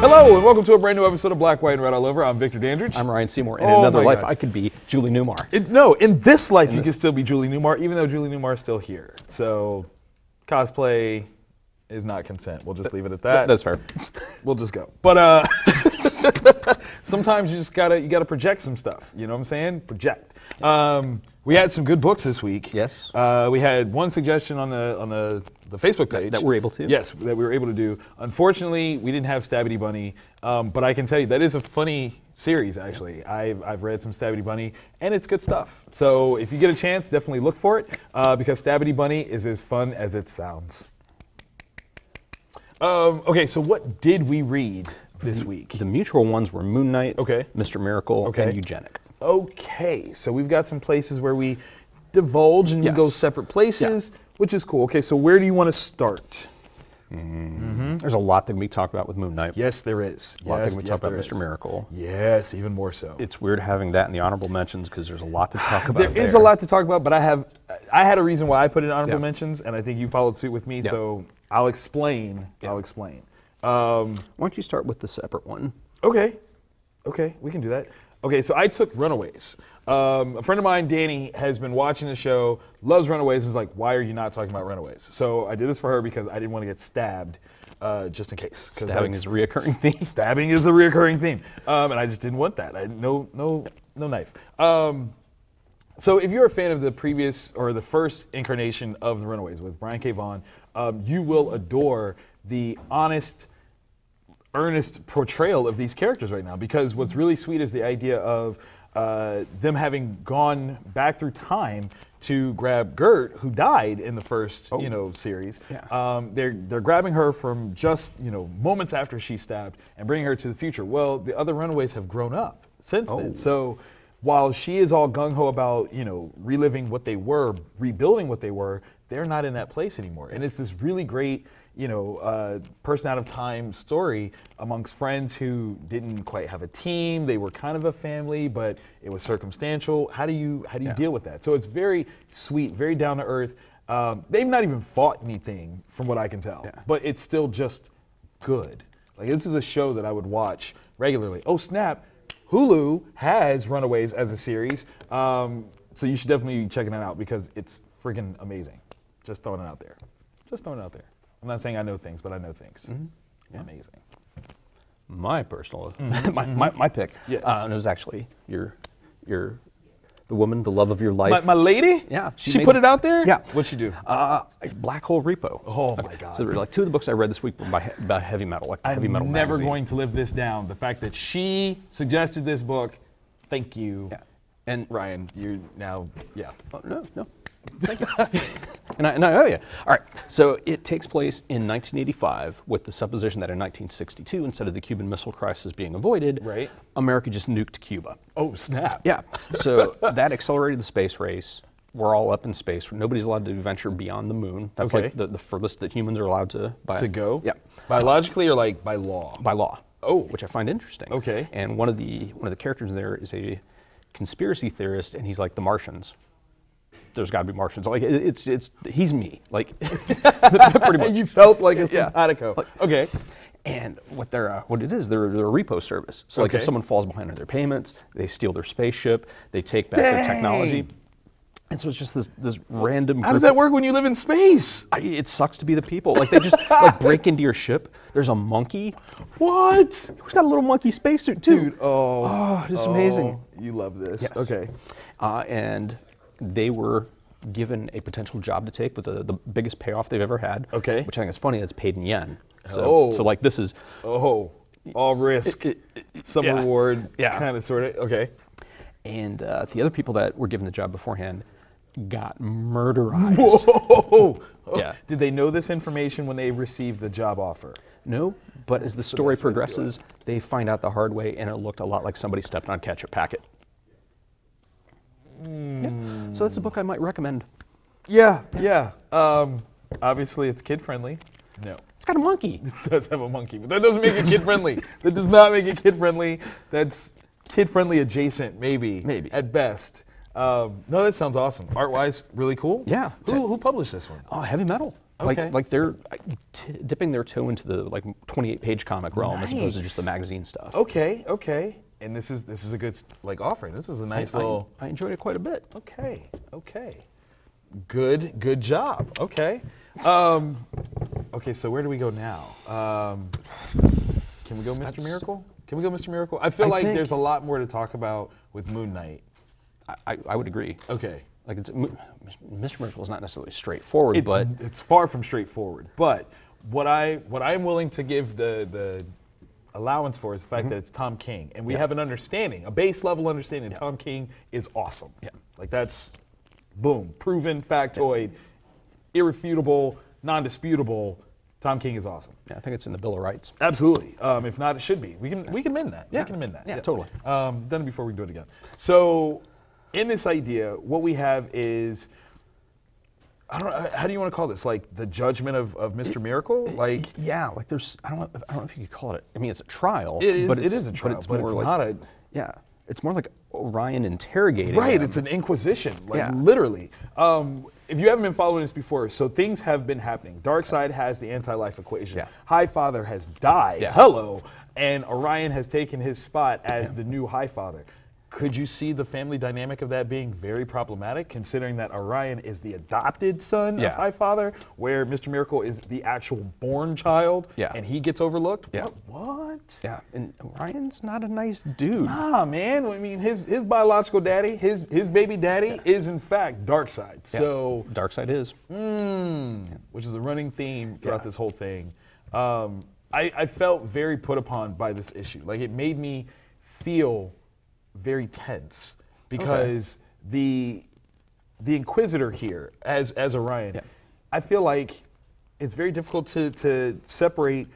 Hello, and welcome to a brand new episode of Black, White, and Red All Over. I'm Victor Dandridge. I'm Ryan Seymore. In another life, I could be Julie Newmar. No, in this life, you can still be Julie Newmar, even though Julie Newmar is still here. So, cosplay is not consent. We'll just leave it at that. That's fair. We'll just go. But sometimes you just gotta project some stuff. You know what I'm saying? Project. We had some good books this week. Yes. We had one suggestion on the Facebook page that we're able to. Yes, that we were able to do. Unfortunately, we didn't have Stabity Bunny, but I can tell you that is a funny series. Actually, I've read some Stabity Bunny, and it's good stuff. So if you get a chance, definitely look for it because Stabity Bunny is as fun as it sounds. Okay, so what did we read this week? The mutual ones were Moon Knight, okay, Mr. Miracle, okay, and Eugenic. Okay, so we've got some places where we divulge and we go separate places, which is cool. Okay, so where do you want to start? There's a lot that we talk about with Moon Knight. Yes, there is. A lot that we talk about Mr. Miracle. Yes, even more so. It's weird having that in the honorable mentions because there's a lot to talk about. There is a lot to talk about, but I had a reason why I put it in honorable mentions, and I think you followed suit with me, so I'll explain. I'll explain. Why don't you start with the separate one? Okay. Okay, we can do that. Okay, so I took Runaways. A friend of mine, Danny, has been watching the show, loves Runaways, is like, why are you not talking about Runaways? So I did this for her because I didn't want to get stabbed, just in case. Stabbing is a reoccurring theme. Stabbing is a reoccurring theme, and I just didn't want that. No knife. So if you're a fan of the previous, or the first incarnation of the Runaways with Brian K. Vaughan, you will adore the honest, earnest portrayal of these characters right now, because what's really sweet is the idea of them having gone back through time to grab Gert, who died in the first series. Yeah. They're grabbing her from just moments after she stabbed and bringing her to the future. Well, the other Runaways have grown up since then. So while she is all gung-ho about reliving what they were, rebuilding what they were, they're not in that place anymore. And it's this really great person out of time story amongst friends who didn't quite have a team. They were kind of a family, but it was circumstantial. How do you deal with that? So it's very sweet, very down to earth. They've not even fought anything from what I can tell, but it's still just good. Like, this is a show that I would watch regularly. Oh snap, Hulu has Runaways as a series. So you should definitely be checking that out because it's freaking amazing. Just throwing it out there. Just throwing it out there. I'm not saying I know things, but I know things. Amazing. My personal, my pick. Yes. And it was actually the woman, the love of your life. My lady? Yeah. She put it out there? Yeah. What'd she do? Black Hole Repo. Oh my God. So like two of the books I read this week were about heavy metal, like heavy metal I'm never magazine. going to live this down. The fact that she suggested this book, thank you. Yeah. And Ryan, you now, Oh, no. Thank you. and I owe you. All right. So it takes place in 1985 with the supposition that in 1962, instead of the Cuban Missile Crisis being avoided, America just nuked Cuba. Oh, snap. Yeah. So that accelerated the space race. We're all up in space. Nobody's allowed to venture beyond the moon. That's like the furthest that humans are allowed to go? Yeah. Biologically or like by law? By law. Oh. Which I find interesting. Okay. And one of the characters in there is a conspiracy theorist, and he's like the Martians. There's got to be Martians. Like he's me. Like pretty much. You felt like a simpatico. Okay. And what it is, they're a repo service. So like if someone falls behind on their payments, they steal their spaceship, they take back their technology. And so it's just this random. How does that work when you live in space? It sucks to be the people. Like they just like break into your ship. There's a monkey. What? Who's got a little monkey spacesuit too? Dude, oh, it's amazing. You love this. Yes. Okay. And they were given a potential job to take with the biggest payoff they've ever had. Okay. Which I think is funny. It's paid in yen. So like this is. Oh, all risk, some reward, kind of, sort of. Okay. And the other people that were given the job beforehand got murderized. Whoa! Yeah. Did they know this information when they received the job offer? No, but as the story progresses, they find out the hard way, and it looked a lot like somebody stepped on a ketchup packet. Yeah. So that's a book I might recommend. Yeah. Obviously, it's kid-friendly. No. It's got a monkey. It does have a monkey, but that doesn't make it kid-friendly. That does not make it kid-friendly. That's kid-friendly adjacent, maybe. Maybe. At best. No, that sounds awesome. Art-wise, really cool. Yeah. Who published this one? Oh, heavy metal. Like they're dipping their toe into the 28-page comic realm as opposed to just the magazine stuff. Okay, okay. And this is a good offering. This is a nice little. I enjoyed it quite a bit. Okay, okay. Good job. Okay. Okay, so where do we go now? Can we go Mr. Miracle? Can we go Mr. Miracle? I feel like there's a lot more to talk about with Moon Knight. I would agree. Okay. Like Mr. Miracle is not necessarily straightforward, but it's far from straightforward. But what I'm willing to give the allowance for is the fact that it's Tom King, and we have an understanding, a base level understanding. Tom King is awesome. Yeah. Like that's, boom, proven, factoid, irrefutable, non-disputable. Tom King is awesome. Yeah, I think it's in the Bill of Rights. Absolutely. If not, it should be. We can amend that. Yeah. We can amend that. Yeah, totally. Done it before we do it again. So, in this idea, what we have is, I don't know, how do you want to call this? Like the judgment of Mr. Miracle? Like there's I don't know if you could call it. I mean, it's a trial. It is a trial, but it's not a. Yeah, it's more like Orion interrogating. Right, him. it's an inquisition, literally. If you haven't been following this before, so things have been happening. Darkseid has the anti-life equation. Yeah. Highfather has died. Yeah. Hello, and Orion has taken his spot as the new Highfather. Could you see the family dynamic of that being very problematic, considering that Orion is the adopted son of Highfather, where Mr. Miracle is the actual born child, and he gets overlooked? Yeah. What? Yeah, and Orion's not a nice dude. Nah, man. I mean, his biological daddy, his baby daddy, is in fact Darkseid. Yeah. So Darkseid is, which is a running theme throughout this whole thing. I felt very put upon by this issue. Like it made me feel very tense because the Inquisitor here as Orion, I feel like it's very difficult to separate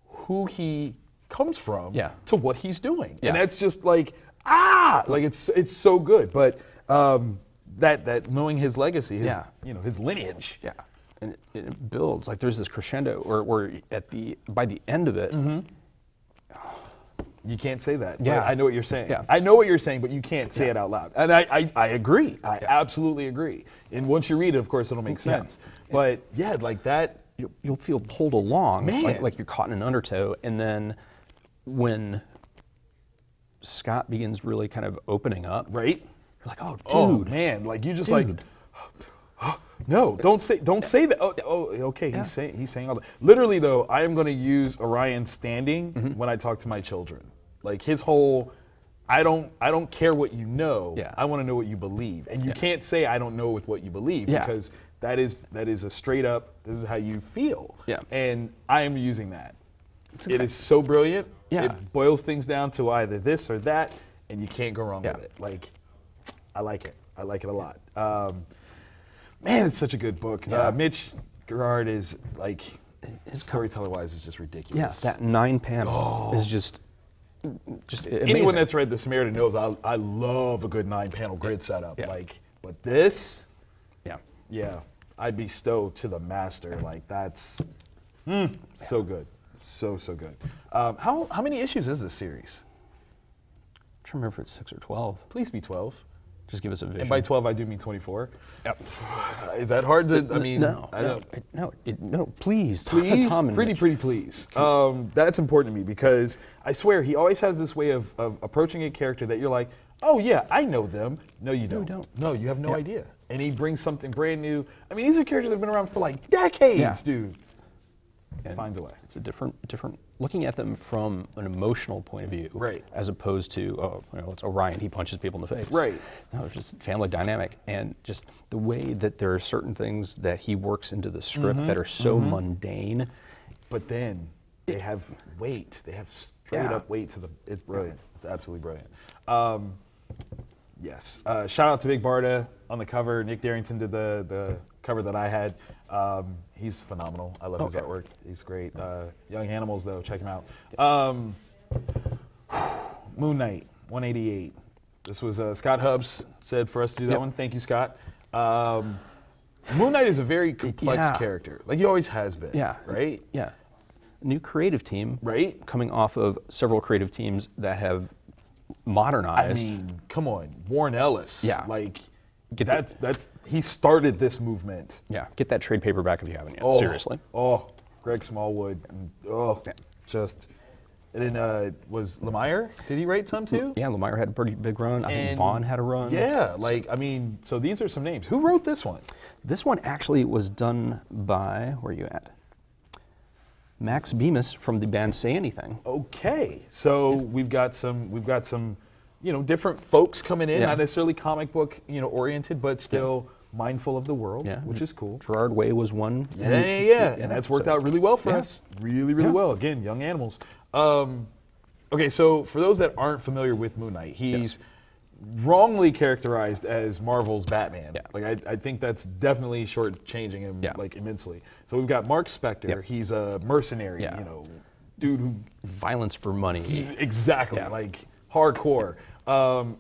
who he comes from to what he's doing, and that's just like like it's so good. But that knowing his legacy, his his lineage, and it builds like there's this crescendo, or by the end of it. You can't say that. Yeah. I know what you're saying. Yeah. I know what you're saying, but you can't say it out loud. And I agree. I absolutely agree. And once you read it, of course, it'll make sense. But like that. You'll feel pulled along, Man. like you're caught in an undertow. And then when Scott begins really kind of opening up, right? You're like, oh, dude. Oh, man. Like, you just like, no, don't say that. Okay, he's saying all that. Literally, though, I am going to use Orion standing when I talk to my children. Like his whole, I don't care what you know. I want to know what you believe, and you can't say I don't know with what you believe because that is a straight up. This is how you feel. And I am using that. It is so brilliant. It boils things down to either this or that, and you can't go wrong with it. Like, I like it. I like it a lot. Man, it's such a good book. Mitch Gerard is like, his storyteller-wise is just ridiculous. Yeah, that 9-panel is just amazing. Anyone that's read The Samaritan knows I love a good 9-panel grid setup. Like, but this, I'd be stoked to the master. Like that's so good, so good. How many issues is this series? I'm trying to remember if it's 6 or 12. Please be 12. Just give us a vision. And by 12, I do mean 24. Yep. Is that hard to? I mean, no. Please, please, Tom and pretty please. That's important to me because I swear he always has this way of approaching a character that you're like, oh yeah, I know them. No, you don't. No, you have no idea. And he brings something brand new. I mean, these are characters that have been around for like decades, dude. And finds a way. It's a different. Looking at them from an emotional point of view, as opposed to it's Orion. He punches people in the face. Right. No, it's just family dynamic, and just the way that there are certain things that he works into the script that are so mundane. But then they have weight. They have straight up weight to the. It's brilliant. It's absolutely brilliant. Yes. Shout out to Big Barda on the cover. Nick Darrington did the cover that I had. He's phenomenal. I love his artwork. He's great. Young Animals, though, check him out. Moon Knight, 188. This was Scott Hubbs said for us to do that one. Thank you, Scott. Moon Knight is a very complex character, like he always has been. Right? Yeah. New creative team. Right. Coming off of several creative teams that have modernized. I mean, come on, Warren Ellis. Yeah. Like, he started this movement. Yeah, get that trade paperback if you haven't yet. Seriously. Oh, Greg Smallwood. Just. And then was Lemire? Did he write some too? Yeah, Lemire had a pretty big run. I think Vaughn had a run. Yeah, like I mean, so these are some names. Who wrote this one? This one actually was done by, where are you at? Max Bemis from the band Say Anything. Okay, so we've got some, different folks coming in, not necessarily comic book, oriented, but still mindful of the world, which is cool. Gerard Way was one. And that's worked out really well for us. Really, really well. Again, young animals. Okay, so for those that aren't familiar with Moon Knight, he's wrongly characterized as Marvel's Batman. Yeah. Like I think that's definitely shortchanging him like immensely. So we've got Mark Spector. He's a mercenary, dude who violence for money. Exactly, like hardcore.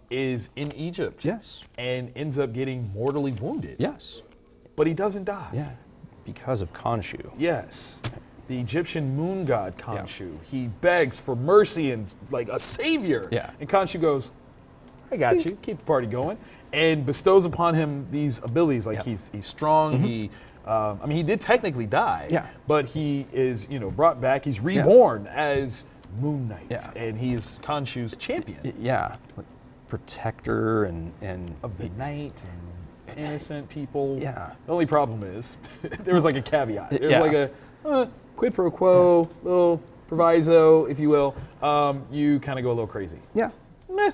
Is in Egypt. Yes. And ends up getting mortally wounded. Yes. But he doesn't die. Yeah. Because of Khonshu. Yes. The Egyptian moon god Khonshu. He begs for mercy and like a savior. Yeah. And Khonshu goes, I got you. Keep the party going. And bestows upon him these abilities. Like he's strong. He he did technically die. Yeah. But he is, brought back. He's reborn as Moon Knight. Yeah. And he is Khonshu's champion. Yeah. Protector and of the night and innocent people. Yeah. The only problem is there was like a caveat. There's like a quid pro quo, little proviso, if you will. You kind of go a little crazy. Yeah. Meh.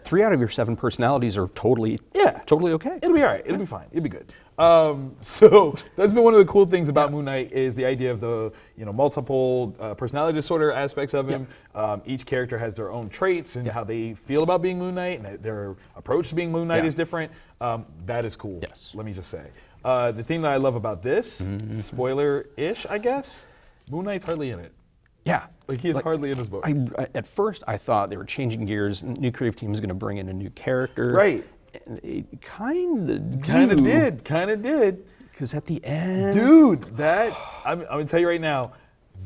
3 out of your 7 personalities are totally okay. It'll be all right. It'll be fine. It'll be good. So that's been one of the cool things about Moon Knight is the idea of the multiple personality disorder aspects of him. Each character has their own traits and how they feel about being Moon Knight, and their approach to being Moon Knight is different. That is cool. Yes. Let me just say. The thing that I love about this, spoiler-ish, I guess, Moon Knight's hardly in it. Yeah. Like he is hardly in this book. At first, I thought they were changing gears. And new creative team is going to bring in a new character. Right. And it kind of did. Because at the end, dude, I'm gonna tell you right now,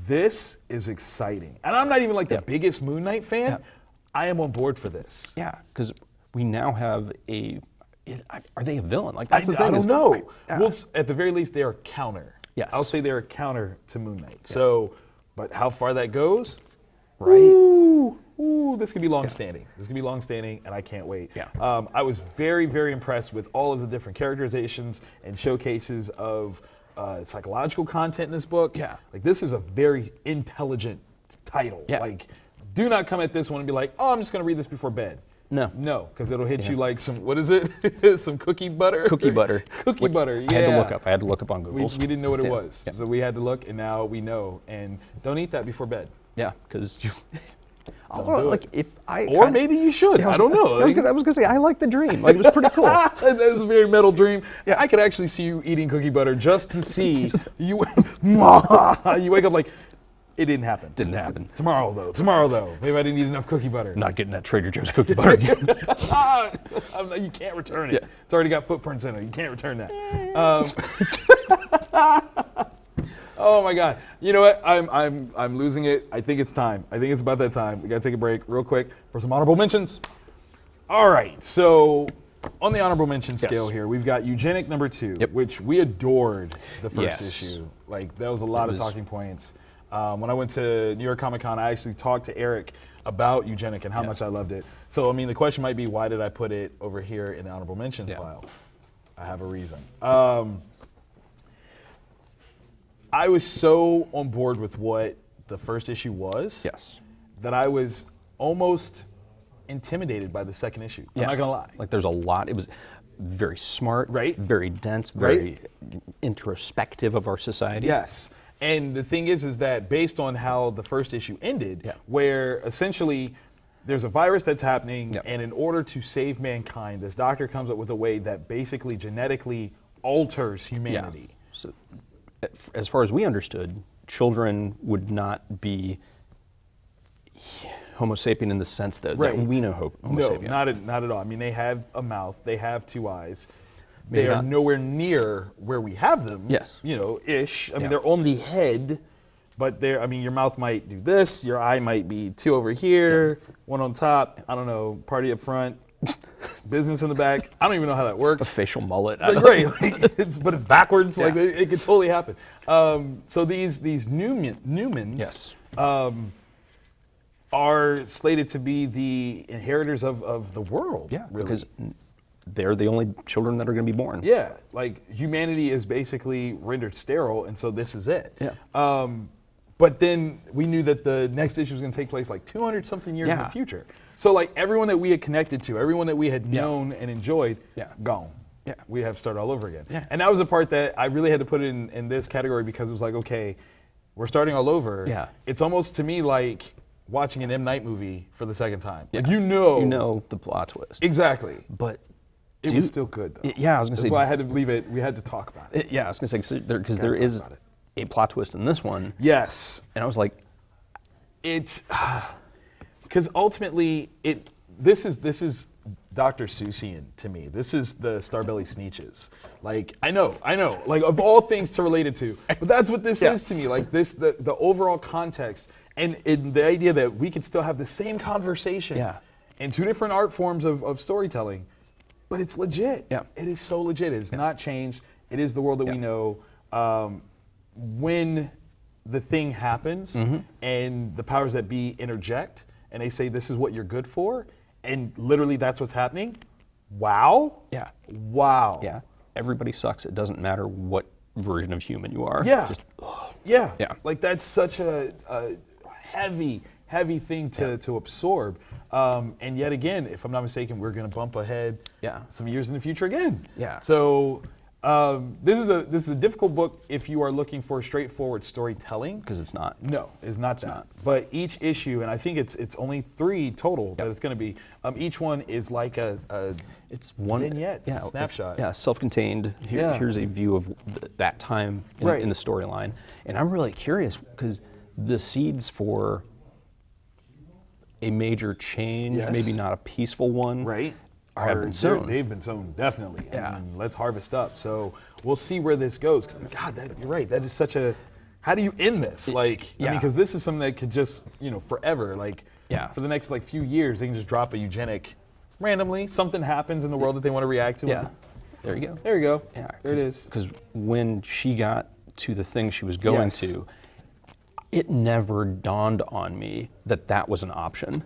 this is exciting. And I'm not even like the biggest Moon Knight fan. Yeah. I am on board for this. Yeah, because we now have are they a villain? Like that's the thing. I don't know. Well, at the very least, they are counter. Yes. I'll say they're a counter to Moon Knight. Yeah. So, but how far that goes, right? Ooh, this could be long-standing. This could be long-standing, and I can't wait. Yeah. I was very, very impressed with all of the different characterizations and showcases of psychological content in this book. Yeah. Like, this is a very intelligent title. Yeah. Like, do not come at this one and be like, oh, I'm just going to read this before bed. No. No, because it'll hit you like some, what is it? Some cookie butter? Cookie butter. Cookie butter, yeah. I had to look up on Google. We didn't know what it was. Yeah. So we had to look, and now we know. And don't eat that before bed. Yeah, because you... Or maybe you should. I don't know. I was gonna say I like the dream. Like it was pretty cool. That was a very metal dream. Yeah, I could actually see you eating cookie butter just to see you. You wake up like it didn't happen. Didn't happen. Tomorrow though. Maybe I didn't eat enough cookie butter. Not getting that Trader Joe's cookie butter again. You can't return it. Yeah. It's already got footprints in it. You can't return that. Oh my God! You know what? I'm losing it. I think it's time. I think it's about that time. We gotta take a break real quick for some honorable mentions. All right. So on the honorable mention scale here, we've got Eugenic #2, which we adored the first issue. Like that was a lot of talking points. When I went to New York Comic Con, I actually talked to Eric about Eugenic and how much I loved it. So I mean, the question might be, why did I put it over here in the honorable mentions pile? I have a reason. I was so on board with what the first issue was that I was almost intimidated by the second issue. I'm not gonna lie. Like there's a lot. It was very smart, right? Very dense, very introspective of our society. Yes. And the thing is that based on how the first issue ended, where essentially there's a virus that's happening, and in order to save mankind, this doctor comes up with a way that basically genetically alters humanity. So, as far as we understood, children would not be Homo sapien in the sense that we know Homo sapien. No, not at all. I mean, they have a mouth, they have 2 eyes. They are nowhere near where we have them. Yes. You know, ish. I mean, they're on the head, but I mean, your mouth might do this, your eye might be 2 over here, 1 on top, I don't know, party up front. business in the back. I don't even know how that works. A facial mullet. Like, right, like, but it's backwards. Like it could totally happen. So these Newmans Yes. are slated to be the inheritors of the world. Yeah, really. because they're the only children that are going to be born. Yeah, like humanity is basically rendered sterile, and so this is it. Yeah. But then we knew that the next issue was going to take place like 200 something years in the Yeah. future. So like everyone that we had connected to, everyone that we had known and enjoyed, gone. Yeah. We have to start all over again. Yeah. And that was the part that I really had to put in this category because it was like, okay, we're starting all over. Yeah. It's almost to me like watching an M. Night movie for the second time. Yeah. Like you know the plot twist. exactly. But It was still good though. yeah, I was going to That's say. why I had to leave it. We had to talk about it. Yeah, I was going to say because there talk is about it. a plot twist in this one, Yes. and I was like, It's because ultimately this is Dr. Seussian to me. This is the Starbelly Sneetches. Like I know, like of all things to relate it to, but that's what this is to me. Like this, the overall context and the idea that we could still have the same conversation in two different art forms of storytelling, but it's legit. Yeah. It is so legit. It's not changed. It is the world that we know. When the thing happens and the powers that be interject and they say this is what you're good for and literally that's what's happening. Wow. yeah, Wow. yeah, everybody sucks. It doesn't matter what version of human you are. Yeah. Just, Yeah. Yeah. Like that's such a heavy thing to absorb. And yet again, if I'm not mistaken, we're going to bump ahead some years in the future again. Yeah. So this is a difficult book if you are looking for straightforward storytelling. because it's not. No, it's not that. not. But each issue, and I think it's only 3 total that it's going to be. Each one is like a It's one vignette, yeah, snapshot. Yeah, self-contained. Here's a view of that time in the storyline, and I'm really curious because the seeds for a major change, maybe not a peaceful one, have been sown. They've been sown, definitely. Yeah. And let's harvest up. So we'll see where this goes. 'Cause, God, you're right. That is such a. How do you end this? Like, I mean, because this is something that could just, forever. Like, for the next few years, they can just drop a eugenic randomly. Something happens in the world that they want to react to. Yeah. There you go. There you go. Yeah. There it is. Because when she got to the thing she was going to, it never dawned on me that that was an option.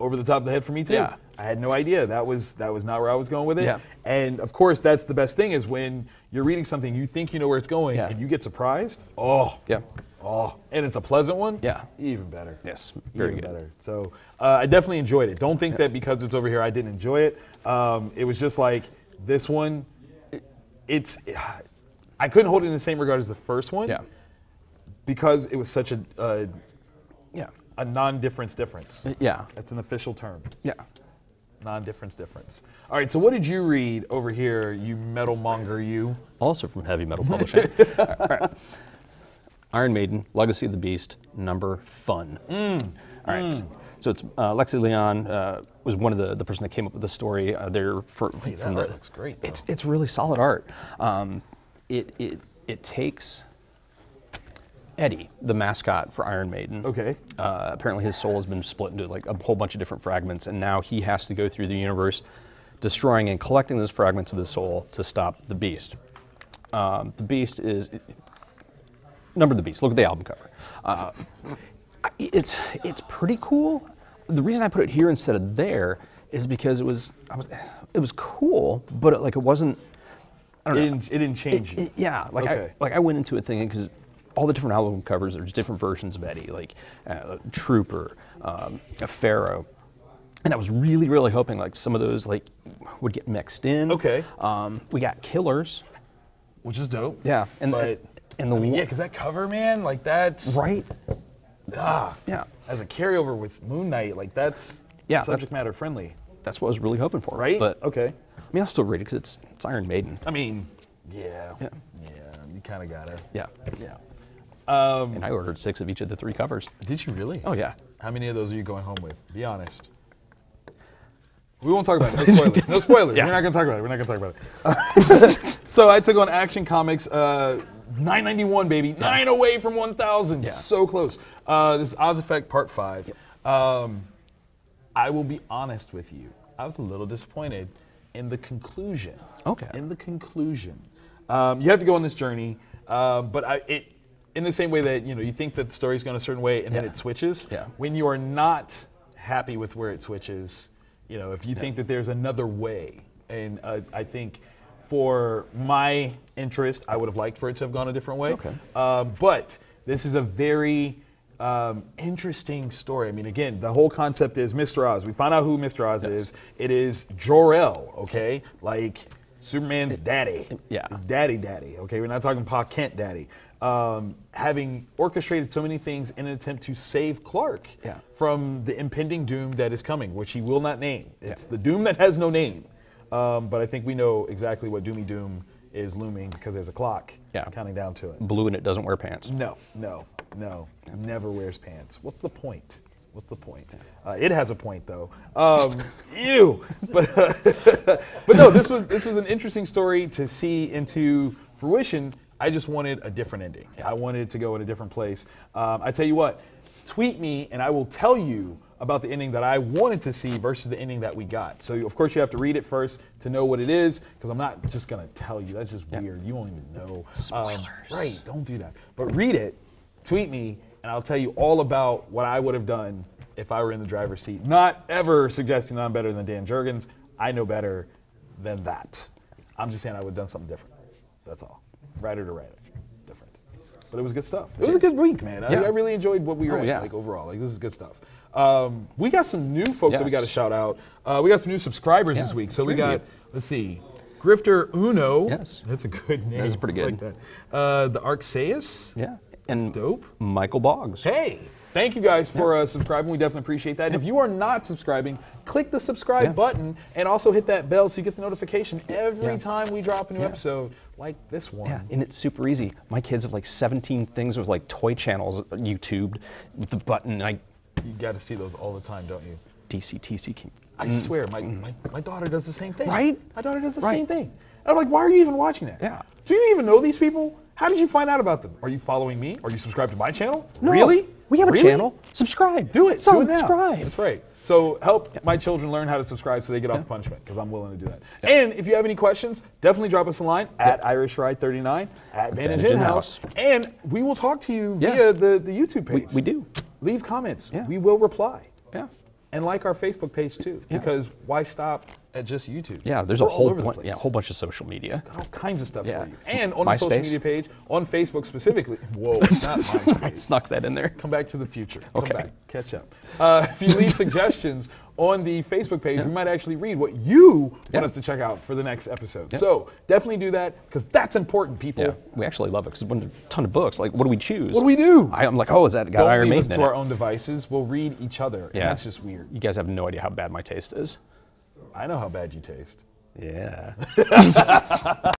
Over the top of the head for me too. Yeah. I had no idea. That was not where I was going with it. Yeah. And of course, that's the best thing is when you're reading something, you think you know where it's going, and you get surprised. Yeah. And it's a pleasant one. Yeah. Even better. Yes. Very Even good. better. So I definitely enjoyed it. Don't think that because it's over here, I didn't enjoy it. It was just like this one. I couldn't hold it in the same regard as the first one. Yeah. Because it was such a non-difference difference. Yeah. That's an official term. Yeah. Non-difference difference. All right, so what did you read over here, you metal monger, you? Also from Heavy Metal Publishing. All right. Iron Maiden, Legacy of the Beast, number fun. All right. So it's Lexi Leon was one of the person that came up with the story. There from that art looks great, though. It's really solid art. It takes Eddie, the mascot for Iron Maiden. Okay. Apparently his soul has been split into like a whole bunch of different fragments, and now he has to go through the universe, destroying and collecting those fragments of his soul to stop the Beast. The Beast is Number of the Beast. Look at the album cover. It's pretty cool. The reason I put it here instead of there is because it was cool, but it wasn't. I don't know. It didn't change you. I went into it thinking because all the different album covers, there's different versions of Eddie, like Trooper, a Pharaoh, and I was really, really hoping like some of those would get mixed in. Okay. We got Killers, which is dope. Yeah, because that cover, man, that's right. Yeah. As a carryover with Moon Knight, that's subject matter friendly. That's what I was really hoping for. Right. But okay. I mean, I'll still read it because it's Iron Maiden. I mean, yeah. You kind of gotta. Yeah. Yeah. And I ordered 6 of each of the 3 covers. Did you really? Oh yeah. How many of those are you going home with? Be honest. We won't talk about it. No spoilers. No spoilers. Yeah. We're not gonna talk about it. So I took on Action Comics. 991, baby. 9 away from 1,000. Yeah. So close. This is Oz Effect Part 5. Yep. I will be honest with you. I was a little disappointed in the conclusion. Okay. In the conclusion. You have to go on this journey, but in the same way that you think that the story's going a certain way and then it switches. Yeah. When you are not happy with where it switches, if you think that there's another way, and I think for my interest, I would have liked for it to have gone a different way. Okay. But this is a very interesting story. I mean, again, the whole concept is Mr. Oz. We find out who Mr. Oz is. It is Jor-El, okay? Like Superman's daddy. Yeah. Daddy, okay? We're not talking Pa Kent daddy. Having orchestrated so many things in an attempt to save Clark from the impending doom that is coming, which he will not name. It's the doom that has no name. But I think we know exactly what Doomy Doom is looming because there's a clock counting down to it. Blue and it doesn't wear pants. No. Never wears pants. What's the point? It has a point though. Ew. But no, this was an interesting story to see into fruition. I just wanted a different ending. I wanted it to go in a different place. I tell you what, tweet me and I will tell you about the ending that I wanted to see versus the ending that we got. So of course you have to read it first to know what it is, because I'm not just gonna tell you. That's just weird. You won't even know. Spoilers. Right, don't do that. But read it, tweet me, and I'll tell you all about what I would have done if I were in the driver's seat. Not ever suggesting that I'm better than Dan Jurgens. I know better than that. I'm just saying I would have done something different. That's all. Writer to writer. Different. But it was good stuff. It was a good week, man. I really enjoyed what we read, like overall. Like, this is good stuff. We got some new folks that we got to shout out. We got some new subscribers this week. So we got, let's see, Grifter Uno. Yes. That's a good name. That's pretty good. I like that. The Arxeus. Yeah. That's And dope. Michael Boggs. Hey, thank you guys for subscribing. We definitely appreciate that. And if you are not subscribing, click the subscribe button and also hit that bell so you get the notification every time we drop a new episode, like this one. Yeah, and it's super easy. My kids have like 17 things with like toy channels YouTubed with the button. You got to see those all the time, don't you? DCTC. I swear, my daughter does the same thing. Right? My daughter does the same thing. And I'm like, why are you even watching that? Yeah. Do you even know these people? How did you find out about them? Are you following me? Are you subscribed to my channel? No, Really? We have a channel. Subscribe. Do it. Do it now. Subscribe. That's right. So help my children learn how to subscribe so they get off punishment, because I'm willing to do that. And if you have any questions, definitely drop us a line at IrishRide39, at Vantage InHouse, and we will talk to you via the YouTube page. We do. Leave comments. Yeah. We will reply. Yeah. And like our Facebook page too, because why stop at just YouTube? Yeah, there's We're a all whole over the bunch. place. Yeah, a whole bunch of social media. Got all kinds of stuff Yeah. for you. And on the social MySpace. media page, on Facebook specifically. Whoa, not MySpace. Snuck that in there. Come back to the future. Okay. Come back. Catch up. If you leave suggestions on the Facebook page, we might actually read what you want us to check out for the next episode. So definitely do that, because that's important, people. Yeah, we actually love it because when there's a ton of books, like what do we choose? What do we do? I'm like, oh, is that got Don't Iron leave us Maiden to in our it? own devices. We'll read each other. And that's just weird. You guys have no idea how bad my taste is. I know how bad you taste. Yeah.